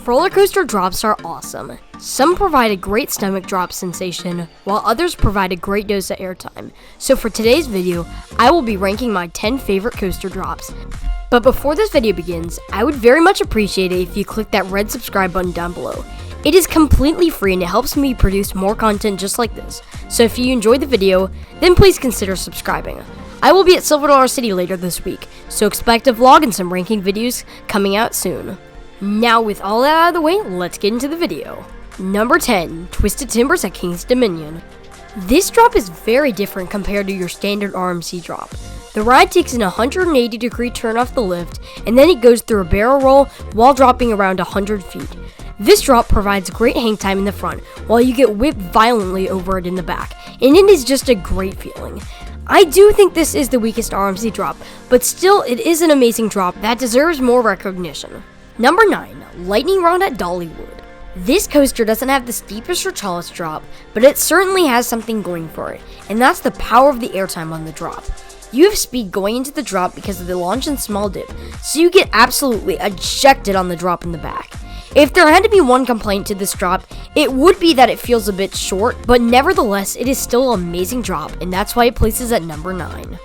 Roller coaster drops are awesome. Some provide a great stomach drop sensation, while others provide a great dose of airtime. So for today's video, I will be ranking my 10 favorite coaster drops. But before this video begins, I would very much appreciate it if you click that red subscribe button down below. It is completely free and it helps me produce more content just like this. So if you enjoyed the video, then please consider subscribing. I will be at Silver Dollar City later this week, so expect a vlog and some ranking videos coming out soon. Now with all that out of the way, let's get into the video. Number 10, Twisted Timbers at King's Dominion. This drop is very different compared to your standard RMC drop. The ride takes an 180-degree turn off the lift, and then it goes through a barrel roll while dropping around 100 feet. This drop provides great hang time in the front, while you get whipped violently over it in the back, and it is just a great feeling. I do think this is the weakest RMC drop, but still it is an amazing drop that deserves more recognition. Number 9, Lightning Rod at Dollywood. This coaster doesn't have the steepest or tallest drop, but it certainly has something going for it, and that's the power of the airtime on the drop. You have speed going into the drop because of the launch and small dip, so you get absolutely ejected on the drop in the back. If there had to be one complaint to this drop, it would be that it feels a bit short, but nevertheless, it is still an amazing drop, and that's why it places at number 9.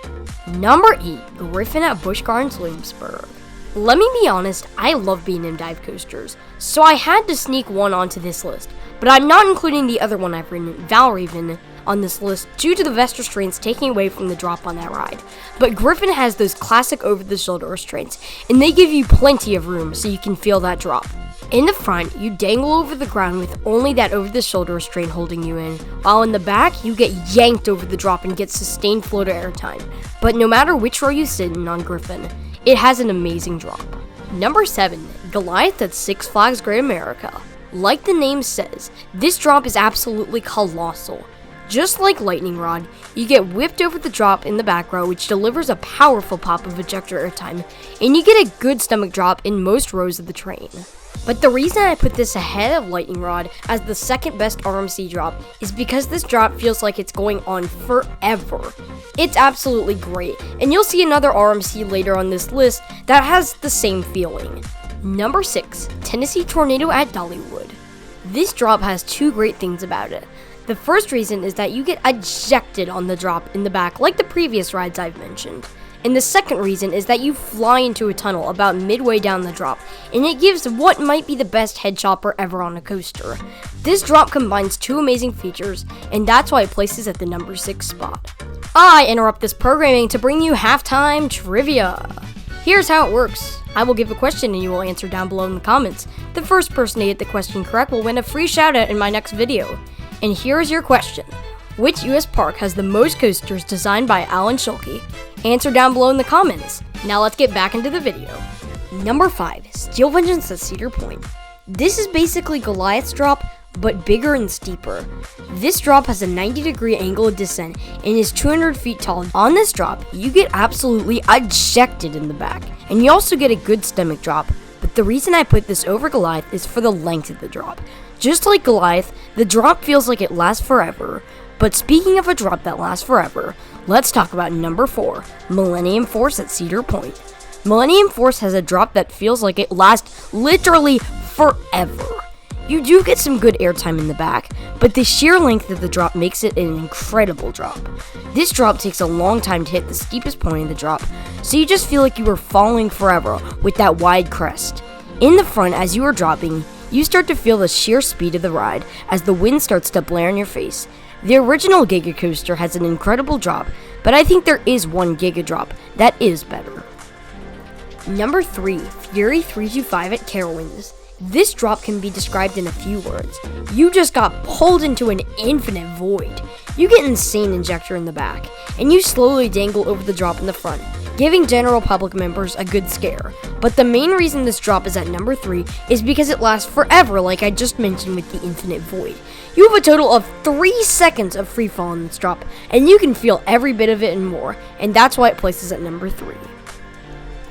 Number 8, Griffin at Busch Gardens, Williamsburg. Let me be honest, I love being in dive coasters, so I had to sneak one onto this list, but I'm not including the other one I've ridden, Valraven, on this list due to the vest restraints taking away from the drop on that ride. But Griffin has those classic over-the-shoulder restraints, and they give you plenty of room so you can feel that drop. In the front, you dangle over the ground with only that over-the-shoulder restraint holding you in, while in the back, you get yanked over the drop and get sustained floater airtime. But no matter which row you sit in on Griffin, it has an amazing drop. Number 7, Goliath at Six Flags Great America. Like the name says, this drop is absolutely colossal. Just like Lightning Rod, you get whipped over the drop in the back row, which delivers a powerful pop of ejector airtime, and you get a good stomach drop in most rows of the train. But the reason I put this ahead of Lightning Rod as the second best RMC drop is because this drop feels like it's going on forever. It's absolutely great, and you'll see another RMC later on this list that has the same feeling. Number 6, Tennessee Tornado at Dollywood. This drop has two great things about it. The first reason is that you get ejected on the drop in the back like the previous rides I've mentioned. And the second reason is that you fly into a tunnel about midway down the drop, and it gives what might be the best head chopper ever on a coaster. This drop combines two amazing features, and that's why it places at the number 6 spot. I interrupt this programming to bring you halftime trivia. Here's how it works. I will give a question and you will answer down below in the comments. The first person to get the question correct will win a free shout out in my next video. And here is your question. Which US park has the most coasters designed by Alan Schulke? Answer down below in the comments. Now let's get back into the video. Number 5, Steel Vengeance at Cedar Point. This is basically Goliath's drop, but bigger and steeper. This drop has a 90-degree angle of descent and is 200 feet tall. On this drop, you get absolutely ejected in the back, and you also get a good stomach drop. But the reason I put this over Goliath is for the length of the drop. Just like Goliath, the drop feels like it lasts forever. But speaking of a drop that lasts forever, let's talk about number 4, Millennium Force at Cedar Point. Millennium Force has a drop that feels like it lasts literally forever. You do get some good airtime in the back, but the sheer length of the drop makes it an incredible drop. This drop takes a long time to hit the steepest point of the drop, so you just feel like you are falling forever with that wide crest. In the front, as you are dropping, you start to feel the sheer speed of the ride as the wind starts to blare in your face. The original Giga Coaster has an incredible drop, but I think there is one Giga drop that is better. Number 3, Fury 325 at Carowinds. This drop can be described in a few words. You just got pulled into an infinite void. You get insane injector in the back, and you slowly dangle over the drop in the front, giving general public members a good scare. But the main reason this drop is at number 3 is because it lasts forever, like I just mentioned with the infinite void. You have a total of 3 seconds of free fall in this drop, and you can feel every bit of it and more, and that's why it places at number 3.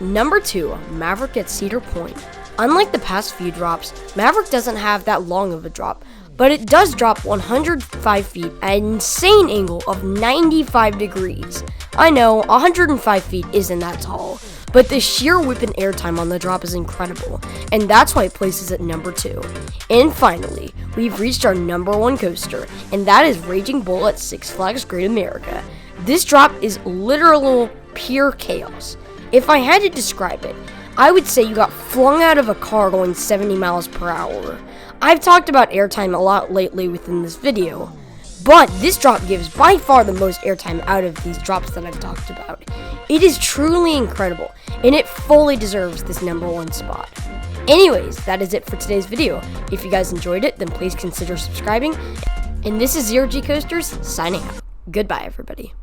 Number 2, Maverick at Cedar Point. Unlike the past few drops, Maverick doesn't have that long of a drop, but it does drop 105 feet at an insane angle of 95 degrees. I know, 105 feet isn't that tall, but the sheer whip and airtime on the drop is incredible, and that's why it places at number 2. And finally, we've reached our number 1 coaster, and that is Raging Bull at Six Flags Great America. This drop is literal pure chaos. If I had to describe it, I would say you got flung out of a car going 70 miles per hour. I've talked about airtime a lot lately within this video, but this drop gives by far the most airtime out of these drops that I've talked about. It is truly incredible, and it fully deserves this number 1 spot. Anyways, that is it for today's video. If you guys enjoyed it, then please consider subscribing. And this is Zero G Coasters signing out. Goodbye, everybody.